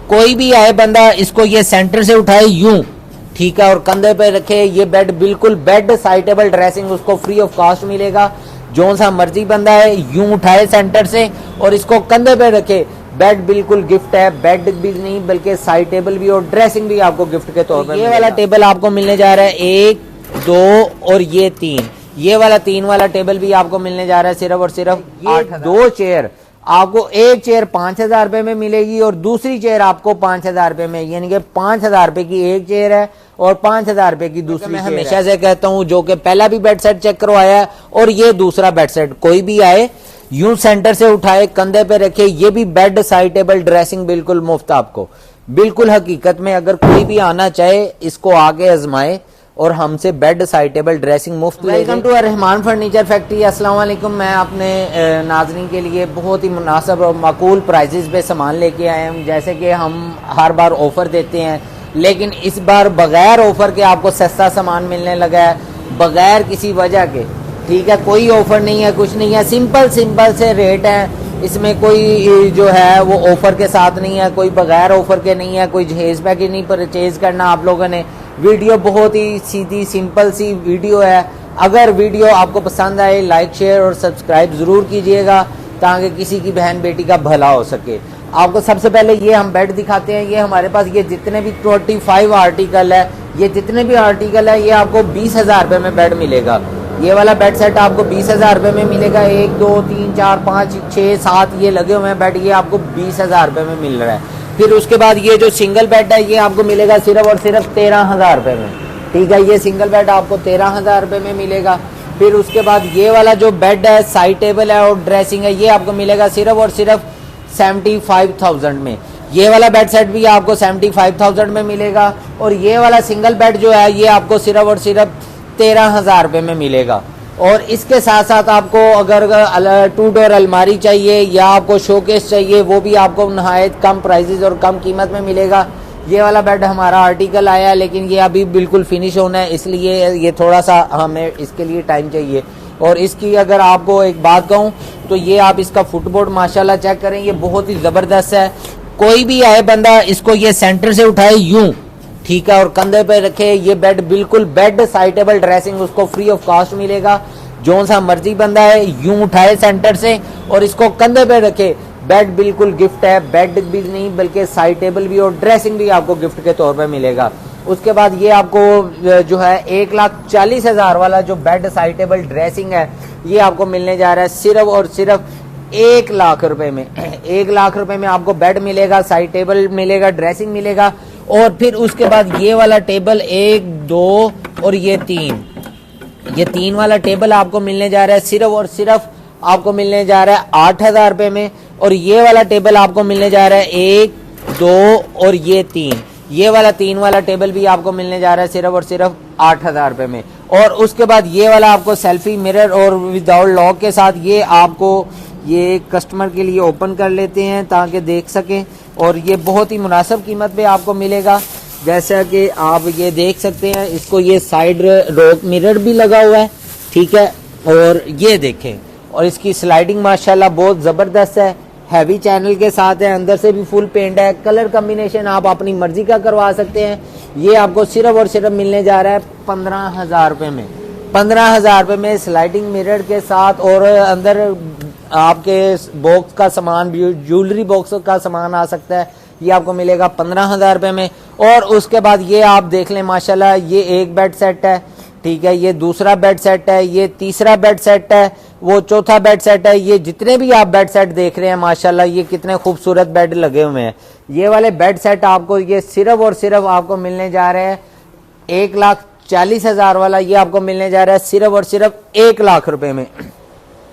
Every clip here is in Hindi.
कोई भी आए बंदा इसको ये सेंटर से उठाए यूं, ठीक है, और कंधे पे रखे। ये बेड बिल्कुल बेड साइटेबल ड्रेसिंग उसको फ्री ऑफ कॉस्ट मिलेगा। जो सा मर्जी बंदा है यूं उठाए सेंटर से और इसको कंधे पे रखे। बेड बिल्कुल गिफ्ट है, बेड भी नहीं बल्कि साइड टेबल भी और ड्रेसिंग भी आपको गिफ्ट के तौर पर। ये वाला टेबल आपको मिलने जा रहा है 1, 2 और ये 3। ये वाला 3 वाला टेबल भी आपको मिलने जा रहा है सिर्फ और सिर्फ 2 चेयर। आपको एक चेयर 5,000 रुपए में मिलेगी और दूसरी चेयर आपको 5,000 रुपए में, यानी कि 5,000 रुपए की एक चेयर है और 5,000 रुपए की दूसरी। मैं हमेशा से कहता हूं जो कि पहला भी बेड सेट चेक करवाया है और ये दूसरा बेड सेट, कोई भी आए यूं सेंटर से उठाए कंधे पे रखे। ये भी बेड साइड टेबल ड्रेसिंग बिल्कुल मुफ्त आपको, बिल्कुल हकीकत में। अगर कोई भी आना चाहे इसको आके आजमाए और हमसे बेड साइड टेबल ड्रेसिंग मुफ्त। Welcome to Rahman furniture factory. अस्सलाम वालेकुम। मैं अपने नाज़रीन के लिए बहुत ही मुनासिब और माकूल प्राइजेस पे सामान लेके आए हैं। जैसे कि हम हर बार ऑफर देते हैं, लेकिन इस बार बगैर ऑफर के आपको सस्ता सामान मिलने लगा है, बगैर किसी वजह के। ठीक है, कोई ऑफर नहीं है, कुछ नहीं है, सिंपल से रेट है। इसमें कोई जो है वो ऑफर के साथ नहीं है, कोई बगैर ऑफर के नहीं है, कोई जहेज पैकेज नहीं परचेज करना आप लोगों ने। वीडियो बहुत ही सीधी सिंपल सी वीडियो है। अगर वीडियो आपको पसंद आए लाइक शेयर और सब्सक्राइब जरूर कीजिएगा ताकि किसी की बहन बेटी का भला हो सके। आपको सबसे पहले ये हम बेड दिखाते हैं। ये हमारे पास ये जितने भी 25 आर्टिकल है, ये जितने भी आर्टिकल है, ये आपको 20,000 रुपए में बेड मिलेगा। ये वाला बेड सेट आपको 20,000 रुपए में मिलेगा। 1, 2, 3, 4, 5, 6, 7 ये लगे हुए हैं बेड, ये आपको 20,000 रुपए में मिल रहा है। फिर उसके बाद ये जो सिंगल बेड है ये आपको मिलेगा सिर्फ और सिर्फ 13,000 रुपए में। ठीक है, ये सिंगल बेड आपको 13,000 रुपए में मिलेगा। फिर उसके बाद ये वाला जो बेड है साइड टेबल है और ड्रेसिंग है, ये आपको मिलेगा सिर्फ और सिर्फ 75,000 में। ये वाला बेड सेट भी आपको 75,000 में मिलेगा। और ये वाला सिंगल बेड जो है ये आपको सिर्फ और सिर्फ 13,000 रुपए में मिलेगा। और इसके साथ साथ आपको अगर 2 डोर अलमारी चाहिए या आपको शोकेस चाहिए, वो भी आपको नहायत कम प्राइसेस और कम कीमत में मिलेगा। ये वाला बेड हमारा आर्टिकल आया है, लेकिन ये अभी बिल्कुल फिनिश होना है, इसलिए ये थोड़ा सा हमें इसके लिए टाइम चाहिए। और इसकी अगर आपको एक बात कहूँ तो ये आप इसका फुटबोर्ड माशाल्लाह चेक करें, ये बहुत ही ज़बरदस्त है। कोई भी आए बंदा इसको ये सेंटर से उठाए यूं, ठीक है, और कंधे पे रखे। ये बेड बिल्कुल बेड साइड टेबल ड्रेसिंग उसको फ्री ऑफ कॉस्ट मिलेगा। जो सा मर्जी बंदा है यूं उठाए सेंटर से और इसको कंधे पे रखे। बेड बिल्कुल गिफ्ट है, बेड भी नहीं बल्कि साइड टेबल भी और ड्रेसिंग भी आपको गिफ्ट के तौर पे मिलेगा। उसके बाद ये आपको जो है 1,40,000 वाला जो बेड साइड टेबल ड्रेसिंग है ये आपको मिलने जा रहा है सिर्फ और सिर्फ 1 लाख रुपए में। 1 लाख रुपए में आपको बेड मिलेगा, साइड टेबल मिलेगा, ड्रेसिंग मिलेगा। और फिर उसके बाद ये वाला टेबल 1, 2 और ये 3, ये 3 वाला टेबल आपको मिलने जा रहा है सिर्फ और सिर्फ आपको मिलने जा रहा है 8,000 रुपए में। और ये वाला टेबल आपको मिलने जा रहा है 1, 2 और ये 3, ये वाला 3 वाला टेबल भी आपको मिलने जा रहा है सिर्फ और सिर्फ 8,000 रुपए में। और उसके बाद ये वाला आपको सेल्फी मिरर और विदाउट लॉक के साथ ये आपको ये कस्टमर के लिए ओपन कर लेते हैं ताकि देख सकें। और ये बहुत ही मुनासिब कीमत पे आपको मिलेगा। जैसा कि आप ये देख सकते हैं, इसको ये साइड रॉक मिरर भी लगा हुआ है, ठीक है। और ये देखें, और इसकी स्लाइडिंग माशाल्लाह बहुत ज़बरदस्त है, हैवी चैनल के साथ है, अंदर से भी फुल पेंट है। कलर कम्बिनेशन आप अपनी मर्जी का करवा सकते हैं। ये आपको सिर्फ और सिर्फ मिलने जा रहा है 15,000 रुपए में। 15,000 रुपए में स्लाइडिंग मिरर के साथ और अंदर आपके बॉक्स का सामान, ज्वेलरी बॉक्स का सामान आ सकता है। ये आपको मिलेगा 15,000 रुपए में। और उसके बाद ये आप देख लें माशाल्लाह, ये एक बेड सेट है, ठीक है, ये दूसरा बेड सेट है, ये तीसरा बेड सेट है, वो चौथा बेड सेट है। ये जितने भी आप बेड सेट देख रहे हैं माशाल्लाह, ये कितने खूबसूरत बेड लगे हुए हैं। ये वाले बेड सेट आपको ये सिर्फ और सिर्फ आपको मिलने जा रहे हैं 1,40,000 वाला, ये आपको मिलने जा रहा है सिर्फ और सिर्फ 1 लाख रुपए में।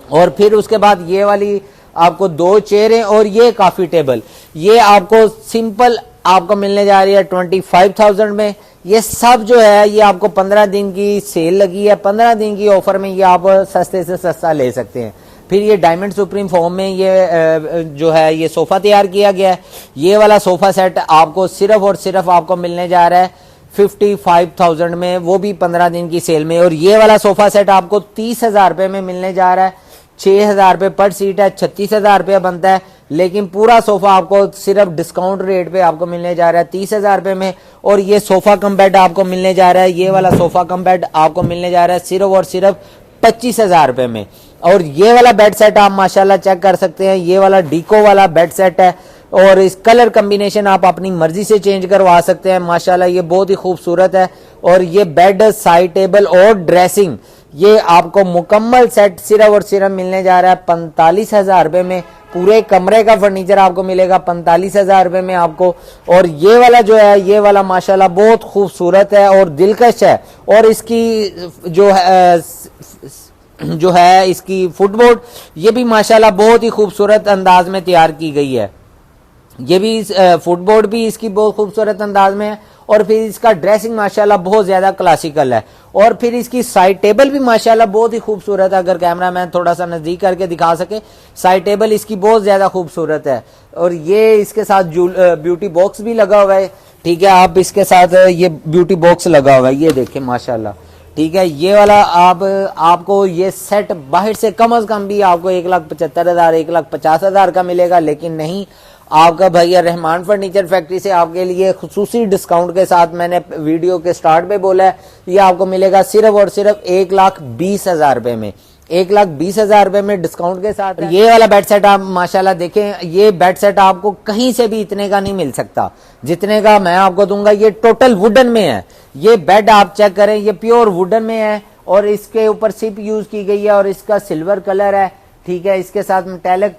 और फिर उसके बाद ये वाली आपको 2 चेयरें और ये काफी टेबल, ये आपको सिंपल आपको मिलने जा रही है 25,000 में। ये सब जो है ये आपको 15 दिन की सेल लगी है, 15 दिन की ऑफर में ये आप सस्ते से सस्ता ले सकते हैं। फिर ये डायमंड सुप्रीम फॉर्म में ये जो है ये सोफा तैयार किया गया है। ये वाला सोफा सेट आपको सिर्फ और सिर्फ आपको मिलने जा रहा है 55,000 में, वो भी 15 दिन की सेल में। और ये वाला सोफा सेट आपको 30,000 रुपए में मिलने जा रहा है। 6,000 रुपए पर सीट है, 36,000 रुपया बनता है। लेकिन पूरा सोफा आपको सिर्फ डिस्काउंट रेट पे आपको मिलने जा रहा है 30,000 रुपए में। और ये सोफा कम बेड आपको मिलने जा रहा है, ये वाला सोफा कम बेड आपको मिलने जा रहा है सिर्फ और सिर्फ 25,000 रुपए में। और ये वाला बेड सेट आप माशाल्लाह चेक कर सकते हैं, ये वाला डीको वाला बेड सेट है और इस कलर कॉम्बिनेशन आप अपनी मर्जी से चेंज करवा सकते हैं। माशाल्लाह ये बहुत ही खूबसूरत है। और ये बेड, साइड टेबल और ड्रेसिंग, ये आपको मुकम्मल सेट सिर्फ और सिर्फ मिलने जा रहा है 45,000 रुपए में। पूरे कमरे का फर्नीचर आपको मिलेगा 45,000 रुपए में आपको। और ये वाला जो है, ये वाला माशाल्लाह बहुत खूबसूरत है और दिलकश है। और इसकी जो है इसकी फुटबोर्ड, ये भी माशाल्लाह बहुत ही खूबसूरत अंदाज में तैयार की गई है। ये भी फुटबोर्ड भी इसकी बहुत खूबसूरत अंदाज में है। और फिर इसका ड्रेसिंग माशाल्लाह बहुत ज्यादा क्लासिकल है। और फिर इसकी साइड टेबल भी माशाल्लाह बहुत ही खूबसूरत है। अगर कैमरा मैन थोड़ा सा नजदीक करके दिखा सके, साइड टेबल इसकी बहुत ज्यादा खूबसूरत है। और ये इसके साथ ब्यूटी बॉक्स भी लगा हुआ है, ठीक है। आप इसके साथ ये ब्यूटी बॉक्स लगा हुआ है, ये देखें माशाल्लाह, ठीक है। ये वाला आपको ये सेट बाहर से कम से कम भी आपको 1,75,000 1,50,000 का मिलेगा, लेकिन नहीं, आपका भैया रहमान फर्नीचर फैक्ट्री से आपके लिए खुसूसी डिस्काउंट के साथ, मैंने वीडियो के स्टार्ट पे बोला है, ये आपको मिलेगा सिर्फ और सिर्फ 1,20,000 रुपए में। 1,20,000 रुपए में डिस्काउंट के साथ। ये वाला बेड सेट आप माशाल्लाह देखें, ये बेड सेट आपको कहीं से भी इतने का नहीं मिल सकता जितने का मैं आपको दूंगा। ये टोटल वुडन में है, ये बेड आप चेक करें, ये प्योर वुडन में है। और इसके ऊपर सिप यूज की गई है और इसका सिल्वर कलर है, ठीक है। इसके साथ मेटालिक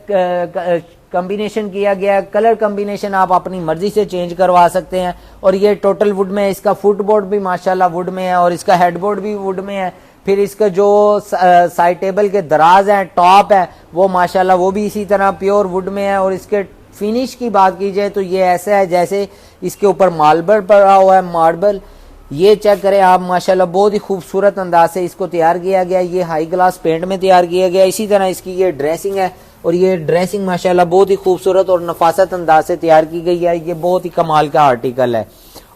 कॉम्बिनेशन किया गया है। कलर कॉम्बिनेशन आप अपनी मर्जी से चेंज करवा सकते हैं। और ये टोटल वुड में है। इसका फुटबोर्ड भी माशाल्लाह वुड में है और इसका हेडबोर्ड भी वुड में है। फिर इसका जो साइड टेबल के दराज है, टॉप है, वो माशाल्लाह वो भी इसी तरह प्योर वुड में है। और इसके फिनिश की बात की जाए तो ये ऐसा है जैसे इसके ऊपर मार्बल पड़ा हुआ है, मार्बल। ये चेक करें आप माशाल्लाह, बहुत ही खूबसूरत अंदाज से इसको तैयार किया गया। ये हाई ग्लास पेंट में तैयार किया गया। इसी तरह इसकी ये ड्रेसिंग है और ये ड्रेसिंग माशाल्लाह बहुत ही खूबसूरत और नफासत अंदाज से तैयार की गई है। ये बहुत ही कमाल का आर्टिकल है।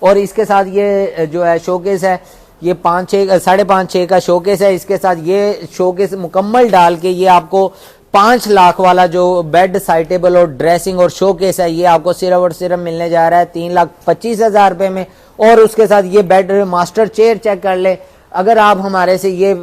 और इसके साथ ये जो है शोकेस है, ये 5.5-6 का शोकेस है। इसके साथ ये शोकेस मुकम्मल डाल के ये आपको 5 लाख वाला जो बेड, साइड टेबल और ड्रेसिंग और शोकेस है, ये आपको सिर्फ और सिर्फ मिलने जा रहा है 3,25,000 रुपए में। और उसके साथ ये बेड मास्टर चेयर चेक कर ले, अगर आप हमारे से ये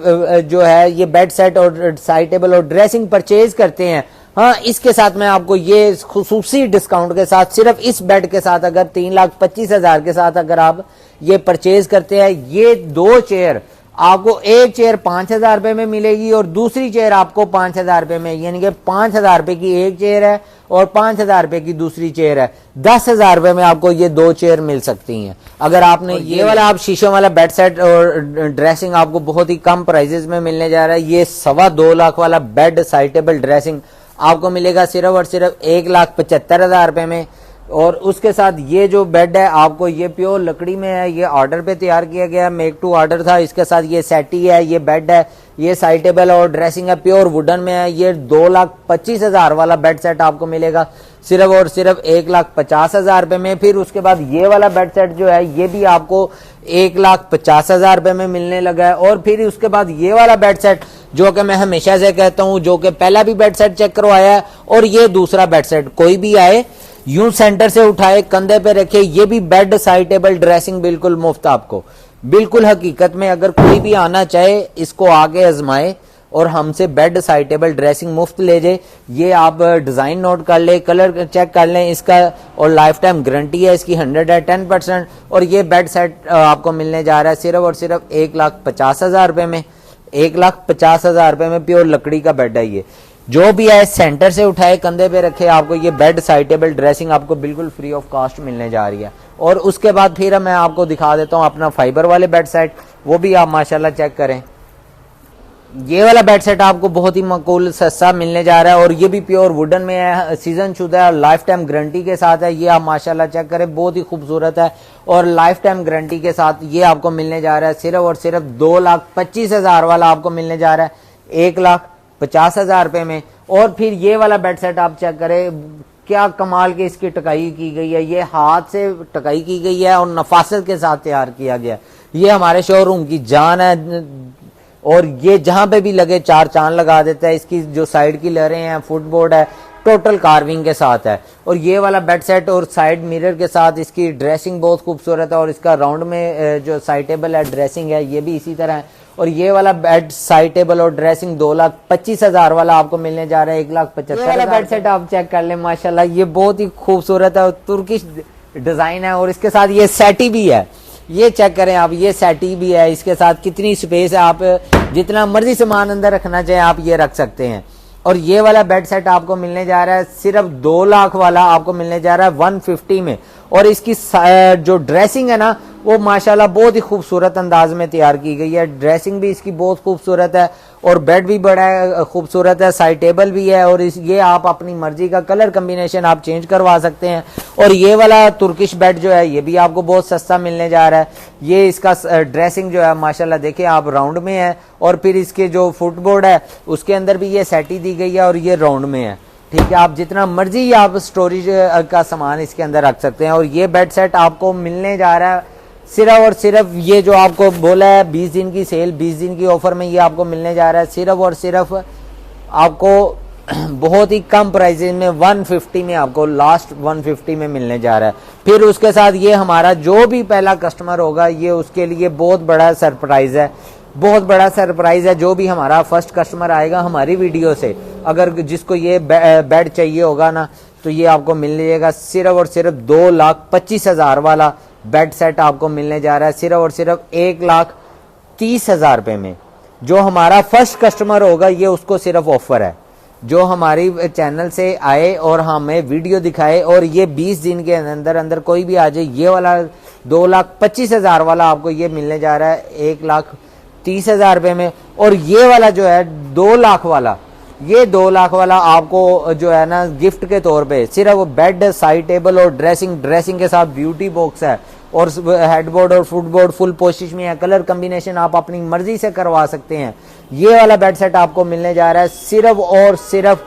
जो है ये बेड सेट और साइड टेबल और ड्रेसिंग परचेज करते हैं, हाँ, इसके साथ मैं आपको ये खुसूसी डिस्काउंट के साथ सिर्फ इस बेड के साथ अगर 3,25,000 के साथ अगर आप ये परचेज करते हैं, ये 2 चेयर आपको, एक चेयर 5,000 रुपए में मिलेगी और दूसरी चेयर आपको 5,000 रुपए में, यानी कि 5,000 रुपए की एक चेयर है और 5,000 रुपए की दूसरी चेयर है। 10,000 रुपए में आपको ये 2 चेयर मिल सकती हैं। अगर आपने ये वाला आप शीशों वाला बेड सेट और ड्रेसिंग आपको बहुत ही कम प्राइजेस में मिलने जा रहा है। ये 2.25 लाख वाला बेड, साइड टेबल, ड्रेसिंग आपको मिलेगा सिर्फ और सिर्फ 1,75,000 रुपए में। और उसके साथ ये जो बेड है आपको ये प्योर लकड़ी में है, ये ऑर्डर पे तैयार किया गया, मेक टू ऑर्डर था। इसके साथ ये सेटी है, ये बेड है, ये साइड टेबल और ड्रेसिंग है, प्योर वुडन में है। ये 2,25,000 वाला बेड सेट आपको मिलेगा सिर्फ और सिर्फ 1,50,000 रुपए में। फिर उसके बाद ये वाला बेड सेट जो है ये भी आपको 1,50,000 रुपए में मिलने लगा है। और फिर उसके बाद ये वाला बेड सेट जो कि मैं हमेशा से कहता हूं, जो कि पहला भी बेड सेट चेक करवाया है और ये दूसरा बेड सेट, कोई भी आए यूं सेंटर से उठाए, कंधे पे रखे, ये भी बेड, साइड टेबल, ड्रेसिंग बिल्कुल मुफ्त आपको। बिल्कुल हकीकत में अगर कोई भी आना चाहे इसको आगे आजमाए और हमसे बेड, साइड टेबल, ड्रेसिंग मुफ्त ले जाए। ये आप डिजाइन नोट कर ले, कलर चेक कर लें इसका, और लाइफ टाइम गारंटी है इसकी 110%। और ये बेड सेट आपको मिलने जा रहा है सिर्फ और सिर्फ 1,50,000 रुपए में। 1,50,000 रुपए में प्योर लकड़ी का बेड है। ये जो भी है सेंटर से उठाए, कंधे पे रखे, आपको ये बेड, साइड टेबल, ड्रेसिंग आपको बिल्कुल फ्री ऑफ कॉस्ट मिलने जा रही है। और उसके बाद फिर मैं आपको दिखा देता हूं अपना फाइबर वाले बेड सेट, वो भी आप माशाल्लाह चेक करें। ये वाला बेड सेट आपको बहुत ही माकूल सस्ता मिलने जा रहा है और ये भी प्योर वुडन में है, सीजन शुदा है, लाइफ टाइम गारंटी के साथ है। ये आप माशाल्लाह चेक करें, बहुत ही खूबसूरत है और लाइफ टाइम गारंटी के साथ ये आपको मिलने जा रहा है सिर्फ और सिर्फ 2,25,000 वाला आपको मिलने जा रहा है 1,50,000 रुपए में। और फिर ये वाला बेड सेट आप चेक करें, क्या कमाल की इसकी टकाई की गई है, ये हाथ से टकाई की गई है और नफासत के साथ तैयार किया गया। ये हमारे शोरूम की जान है और ये जहां पे भी लगे 4 चांद लगा देता है। इसकी जो साइड की लहरें हैं, फुटबोर्ड है, टोटल कार्विंग के साथ है। और ये वाला बेड सेट और साइड मिरर के साथ इसकी ड्रेसिंग बहुत खूबसूरत है और इसका राउंड में जो साइड टेबल है ड्रेसिंग है ये भी इसी तरह है। और ये वाला बेड साइड टेबल और ड्रेसिंग 2,25,000 वाला आपको मिलने जा रहा है 1,75,000 वाला बेड सेट आप चेक कर ले माशाल्लाह, ये बहुत ही खूबसूरत है और तुर्किश डिजाइन है। और इसके साथ ये सेटी भी है, ये चेक करें आप, ये सेटी भी है, इसके साथ कितनी स्पेस है, आप जितना मर्जी सामान अंदर रखना चाहे आप ये रख सकते हैं। और ये वाला बेड सेट आपको मिलने जा रहा है सिर्फ 2 लाख वाला आपको मिलने जा रहा है 150 में। और इसकी जो ड्रेसिंग है ना वो माशाल्लाह बहुत ही खूबसूरत अंदाज में तैयार की गई है, ड्रेसिंग भी इसकी बहुत खूबसूरत है और बेड भी बड़ा खूबसूरत है, साइड टेबल भी है। और ये आप अपनी मर्जी का कलर कम्बिनेशन आप चेंज करवा सकते हैं। और ये वाला तुर्किश बेड जो है ये भी आपको बहुत सस्ता मिलने जा रहा है। ये इसका ड्रेसिंग जो है माशाल्लाह देखिए आप राउंड में है और फिर इसके जो फुटबोर्ड है उसके अंदर भी ये सेटी दी गई है और ये राउंड में है, ठीक है। आप जितना मर्जी आप स्टोरेज का सामान इसके अंदर रख सकते हैं। और ये बेड सेट आपको मिलने जा रहा है सिर्फ और सिर्फ, ये जो आपको बोला है 20 दिन की सेल, 20 दिन की ऑफर में ये आपको मिलने जा रहा है सिर्फ और सिर्फ आपको बहुत ही कम प्राइसेस में 150 में, आपको लास्ट 150 में मिलने जा रहा है। फिर उसके साथ ये हमारा जो भी पहला कस्टमर होगा ये उसके लिए बहुत बड़ा सरप्राइज है, बहुत बड़ा सरप्राइज है। जो भी हमारा फर्स्ट कस्टमर आएगा हमारी वीडियो से, अगर जिसको ये बेड चाहिए होगा ना तो ये आपको मिल जाएगा सिर्फ और सिर्फ 2,25,000 वाला बेड सेट आपको मिलने जा रहा है सिर्फ और सिर्फ 1,30,000 रुपए में। जो हमारा फर्स्ट कस्टमर होगा ये उसको सिर्फ ऑफर है, जो हमारी चैनल से आए और हमें वीडियो दिखाए और ये 20 दिन के अंदर अंदर कोई भी आ जाए, ये वाला 2,25,000 वाला आपको ये मिलने जा रहा है 1,30,000 रुपए में। और ये वाला जो है 2 लाख वाला, ये 2 लाख वाला आपको जो है ना गिफ्ट के तौर पे सिर्फ बेड साइड टेबल और ड्रेसिंग के साथ ब्यूटी बॉक्स है और हेडबोर्ड और फुटबोर्ड फुल पोस्टिश में है, कलर कम्बिनेशन आप अपनी मर्जी से करवा सकते हैं। ये वाला बेड सेट आपको मिलने जा रहा है सिर्फ और सिर्फ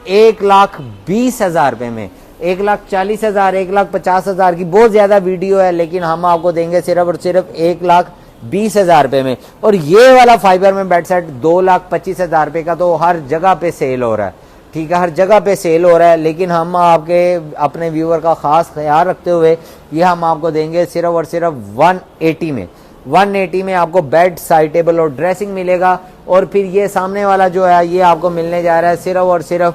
1,20,000 रुपए में, 1,40,000 1,50,000 की बहुत ज्यादा वीडियो है लेकिन हम आपको देंगे सिर्फ और सिर्फ 1,20,000 रुपए में। और ये वाला फाइबर में बेड सेट 2,25,000 रुपए का तो हर जगह पे सेल हो रहा है, ठीक है, हर जगह पे सेल हो रहा है। लेकिन हम आपके अपने व्यूअर का खास ख्याल रखते हुए ये हम आपको देंगे सिर्फ और सिर्फ 180 में। 180 में आपको बेड साइड टेबल और ड्रेसिंग मिलेगा। और फिर ये सामने वाला जो है ये आपको मिलने जा रहा है सिर्फ और सिर्फ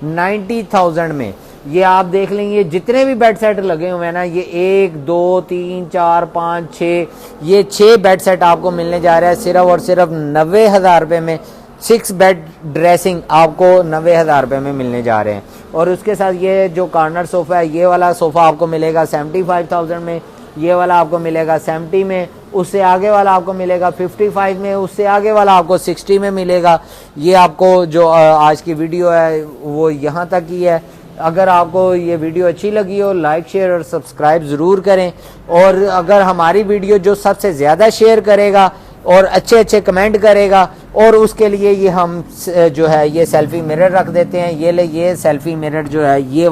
90,000 में। ये आप देख लेंगे जितने भी बेड सेट लगे हुए हैं ना, ये 1 2 3 4 5 6, ये 6 बेड सेट आपको मिलने जा रहा है सिर्फ और सिर्फ 90,000 रुपए में। 6 बेड ड्रेसिंग आपको 90,000 रुपए में मिलने जा रहे हैं। और उसके साथ ये जो कॉर्नर सोफा है ये वाला सोफा आपको मिलेगा 75,000 में, ये वाला आपको मिलेगा 70 में, उससे आगे वाला आपको मिलेगा 55 में, उससे आगे वाला आपको 60 में मिलेगा। ये आपको जो आज की वीडियो है वो यहाँ तक ही है। अगर आपको ये वीडियो अच्छी लगी हो लाइक शेयर और सब्सक्राइब ज़रूर करें। और अगर हमारी वीडियो जो सबसे ज़्यादा शेयर करेगा और अच्छे अच्छे कमेंट करेगा और उसके लिए ये हम जो है ये सेल्फी मिरर रख देते हैं। ये सेल्फी मिरर जो है ये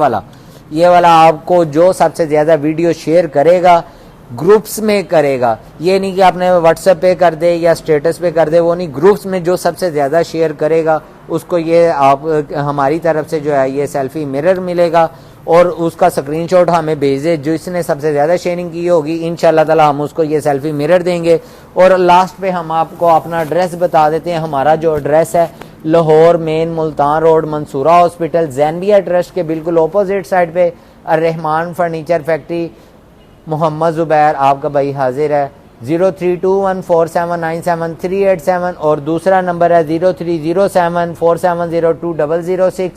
वाला आपको जो सबसे ज़्यादा वीडियो शेयर करेगा ग्रुप्स में करेगा, ये नहीं कि आपने व्हाट्सएप पे कर दे या स्टेटस पे कर दे, वो नहीं, ग्रुप्स में जो सबसे ज़्यादा शेयर करेगा उसको ये आप हमारी तरफ से जो है ये सेल्फी मिरर मिलेगा। और उसका स्क्रीनशॉट हमें भेजे जिसने सबसे ज़्यादा शेयरिंग की होगी, इंशाल्लाह ताला हम उसको ये सेल्फी मिरर देंगे। और लास्ट पे हम आपको अपना एड्रेस बता देते हैं। हमारा जो एड्रेस है Lahore main Multan road Mansoora hospital Zainabia trust के बिल्कुल अपोजिट साइड पे रहमान फर्नीचर फैक्ट्री, मोहम्मद ज़ुबैर आपका भाई हाजिर है। 032147973887 और दूसरा नंबर है 030747020006।